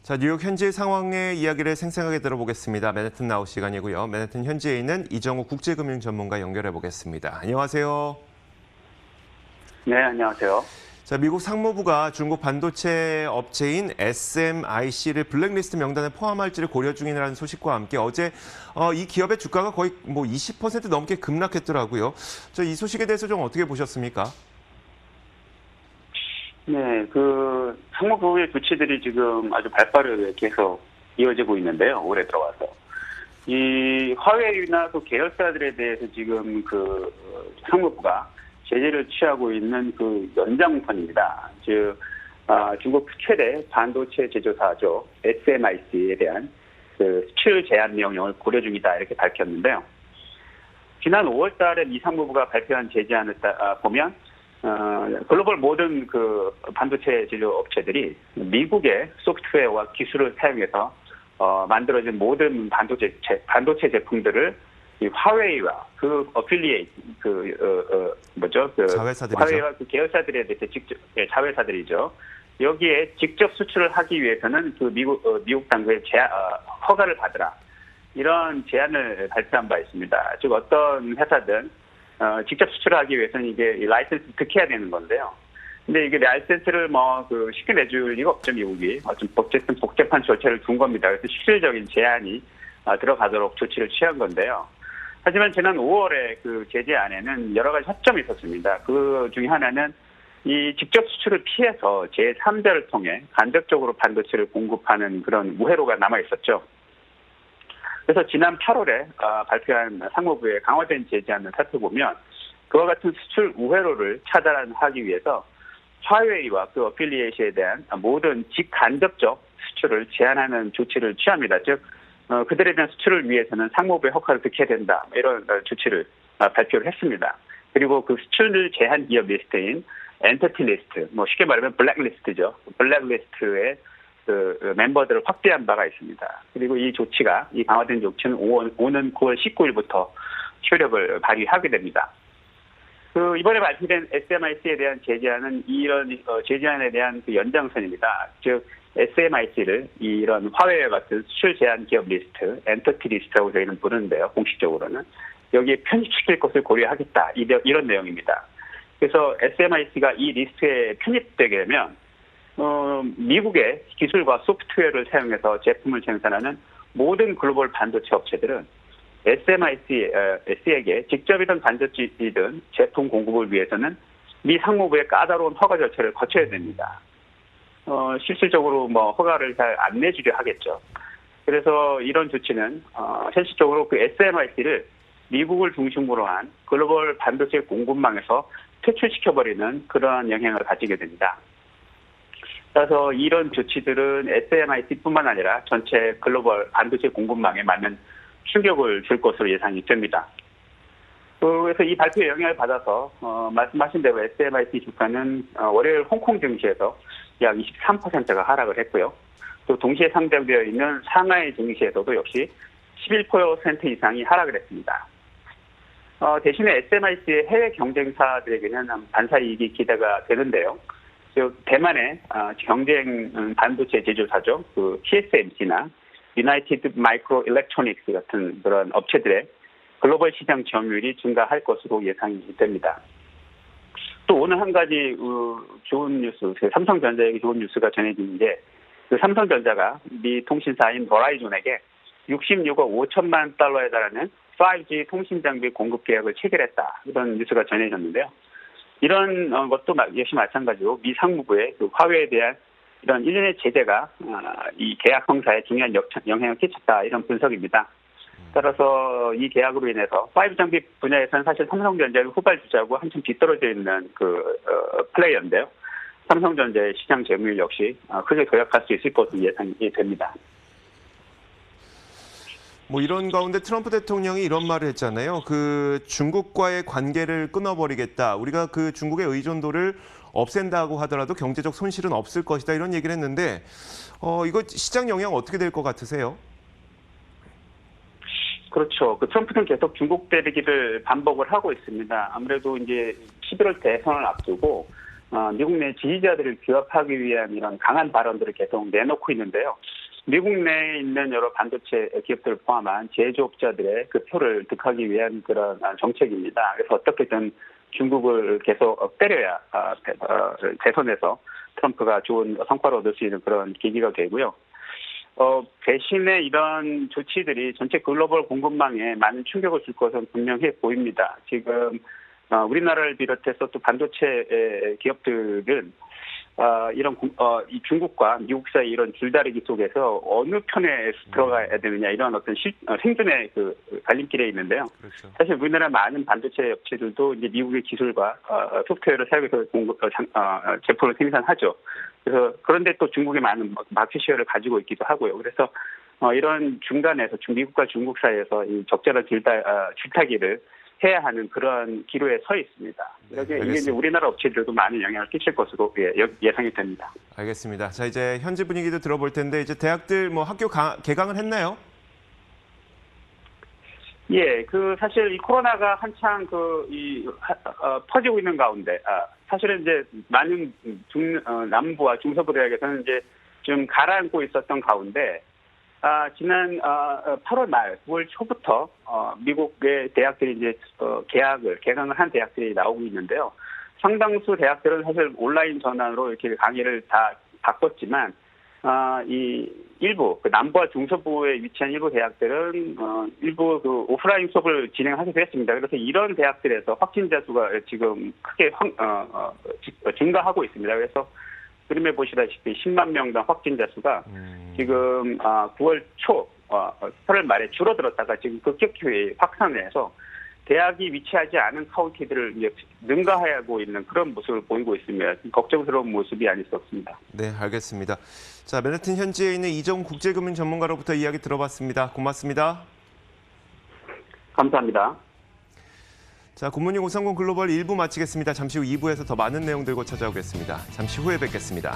자, 뉴욕 현지 상황의 이야기를 생생하게 들어보겠습니다. 맨해튼 나우 시간이고요. 맨해튼 현지에 있는 이정우 국제금융 전문가 연결해 보겠습니다. 안녕하세요. 네, 안녕하세요. 자, 미국 상무부가 중국 반도체 업체인 SMIC를 블랙리스트 명단에 포함할지를 고려 중이라는 소식과 함께 어제 이 기업의 주가가 거의 20% 넘게 급락했더라고요. 이 소식에 대해서 좀 어떻게 보셨습니까? 네, 상무부의 조치들이 지금 아주 발빠르게 계속 이어지고 있는데요. 올해 들어와서. 이 화웨이나 또 계열사들에 대해서 지금 상무부가 제재를 취하고 있는 연장선입니다. 즉, 중국 최대 반도체 제조사죠. SMIC에 대한 수출 제한 명령을 고려 중이다. 이렇게 밝혔는데요. 지난 5월 달에 미 상무부가 발표한 제재안을 보면, 글로벌 모든 반도체 제조 업체들이 미국의 소프트웨어와 기술을 사용해서 만들어진 모든 반도체 제품들을 이 화웨이와 어필리에이트 자회사들이죠. 화웨이와 계열사들에 대해서 직접 자회사들이죠. 여기에 직접 수출을 하기 위해서는 미국 당국의 허가를 받으라, 이런 제안을 발표한 바 있습니다. 즉 어떤 회사든 직접 수출을 하기 위해서는 이게 라이센스 득해야 되는 건데요. 근데 이게 라이센스를 쉽게 내줄 리가 없죠, 미국이. 좀 복잡한 절차를 둔 겁니다. 그래서 실질적인 제한이 들어가도록 조치를 취한 건데요. 하지만 지난 5월에 제재안에는 여러 가지 허점이 있었습니다. 그 중에 하나는 이 직접 수출을 피해서 제3자를 통해 간접적으로 반도체를 공급하는 그런 우회로가 남아 있었죠. 그래서 지난 8월에 발표한 상무부의 강화된 제재안을 살펴보면 그와 같은 수출 우회로를 차단하기 위해서 화웨이와 어필리에이트에 대한 모든 직간접적 수출을 제한하는 조치를 취합니다. 즉 그들에 대한 수출을 위해서는 상무부의 허가를 득해야 된다, 이런 조치를 발표를 했습니다. 그리고 수출 제한 기업 리스트인 엔터티 리스트, 쉽게 말하면 블랙리스트죠. 블랙리스트의 멤버들을 확대한 바가 있습니다. 그리고 이 강화된 조치는 오는 9월 19일부터 효력을 발휘하게 됩니다. 이번에 발표된 SMIC에 대한 제재안은 이런 제재안에 대한 연장선입니다. 즉 SMIC를 이런 화웨이와 같은 수출 제한 기업 리스트, 엔터티 리스트라고 저희는 부르는데요. 공식적으로는 여기에 편입시킬 것을 고려하겠다, 이런 내용입니다. 그래서 SMIC가 이 리스트에 편입되게 되면 미국의 기술과 소프트웨어를 사용해서 제품을 생산하는 모든 글로벌 반도체 업체들은 SMIC에게 직접이든 간접이든 제품 공급을 위해서는 미 상무부의 까다로운 허가 절차를 거쳐야 됩니다. 실질적으로 허가를 잘 안 내주려 하겠죠. 그래서 이런 조치는 현실적으로 SMIC를 미국을 중심으로 한 글로벌 반도체 공급망에서 퇴출시켜버리는 그러한 영향을 가지게 됩니다. 따라서 이런 조치들은 SMIC뿐만 아니라 전체 글로벌 반도체 공급망에 많은 충격을 줄 것으로 예상이 됩니다. 그래서 이 발표의 영향을 받아서 말씀하신 대로 SMIC 주가는 월요일 홍콩 증시에서 약 23%가 하락을 했고요. 또 동시에 상장되어 있는 상하이 증시에서도 역시 11% 이상이 하락을 했습니다. 대신에 SMIC의 해외 경쟁사들에게는 반사이익이 기대가 되는데요. 대만의 경쟁 반도체 제조사죠. TSMC나 유나이티드 마이크로 일렉트로닉스 같은 그런 업체들의 글로벌 시장 점유율이 증가할 것으로 예상이 됩니다. 또 오늘 한 가지 좋은 뉴스, 삼성전자에게 좋은 뉴스가 전해진 게 삼성전자가 미 통신사인 버라이즌에게 66억 5천만 달러에 달하는 5G 통신 장비 공급 계약을 체결했다, 이런 뉴스가 전해졌는데요. 이런 것도 역시 마찬가지로 미 상무부의 화웨이에 대한 이런 일련의 제재가 이 계약 형사에 중요한 영향을 끼쳤다, 이런 분석입니다. 따라서 이 계약으로 인해서 5G 장비 분야에서는 사실 삼성전자의 후발주자고 한참 뒤떨어져 있는 플레이어인데요. 삼성전자의 시장 점유율 역시 크게 도약할 수 있을 것으로 예상이 됩니다. 이런 가운데 트럼프 대통령이 이런 말을 했잖아요. 중국과의 관계를 끊어버리겠다. 우리가 중국의 의존도를 없앤다고 하더라도 경제적 손실은 없을 것이다, 이런 얘기를 했는데 이거 시장 영향 어떻게 될 것 같으세요? 그렇죠. 트럼프는 계속 중국 때리기를 반복을 하고 있습니다. 아무래도 이제 11월 대선을 앞두고 미국 내 지지자들을 규합하기 위한 이런 강한 발언들을 계속 내놓고 있는데요. 미국 내에 있는 여러 반도체 기업들을 포함한 제조업자들의 그 표를 득하기 위한 그런 정책입니다. 그래서 어떻게든 중국을 계속 때려야 대선에서 트럼프가 좋은 성과를 얻을 수 있는 그런 계기가 되고요. 대신에 이런 조치들이 전체 글로벌 공급망에 많은 충격을 줄 것은 분명해 보입니다. 지금 우리나라를 비롯해서 또 반도체 기업들은 이 중국과 미국 사이 이런 줄다리기 속에서 어느 편에 들어가야 되느냐 이런 어떤 생존의 그 갈림길에 있는데요. 그렇죠. 사실 우리나라 많은 반도체 업체들도 이제 미국의 기술과 소프트웨어를 사용해서 제품을 생산하죠. 그래서 그런데 또 중국의 많은 마켓 쉐어를 가지고 있기도 하고요. 그래서 이런 중간에서 미국과 중국 사이에서 이 적절한 줄타기를 해야 하는 그런 기로에 서 있습니다. 이게 이제 우리나라 업체들도 많은 영향을 끼칠 것으로 예상이 됩니다. 알겠습니다. 자, 이제 현지 분위기도 들어볼 텐데 이제 대학들 뭐 학교 개강을 했나요? 예, 사실 이 코로나가 한창 퍼지고 있는 가운데, 사실은 이제 많은 남부와 중서부 대학에서는 이제 좀 가라앉고 있었던 가운데, 지난 8월 말, 9월 초부터 미국의 대학들이 이제 개강을 한 대학들이 나오고 있는데요. 상당수 대학들은 사실 온라인 전환으로 이렇게 강의를 다 바꿨지만, 이 일부 남부와 중서부에 위치한 일부 대학들은 일부 오프라인 수업을 진행하기도 했습니다. 그래서 이런 대학들에서 확진자 수가 지금 크게 증가하고 있습니다. 그래서 그림에 보시다시피 10만 명당 확진자 수가 지금 9월 초, 8월 말에 줄어들었다가 지금 급격히 확산해서 대학이 위치하지 않은 카운티들을 이제 능가하고 있는 그런 모습을 보이고 있습니다. 걱정스러운 모습이 아닐 수 없습니다. 네, 알겠습니다. 자, 맨해튼 현지에 있는 이정 국제금융 전문가로부터 이야기 들어봤습니다. 고맙습니다. 감사합니다. 자, 굿모닝 530 글로벌 1부 마치겠습니다. 잠시 후 2부에서 더 많은 내용 들고 찾아오겠습니다. 잠시 후에 뵙겠습니다.